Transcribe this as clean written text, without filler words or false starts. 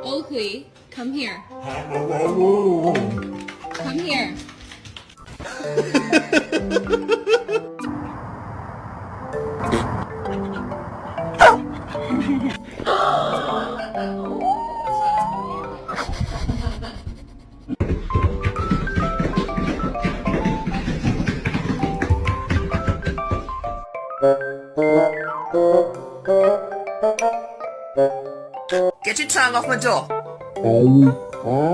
Oakley, come here. Come here. Get your tongue off my door.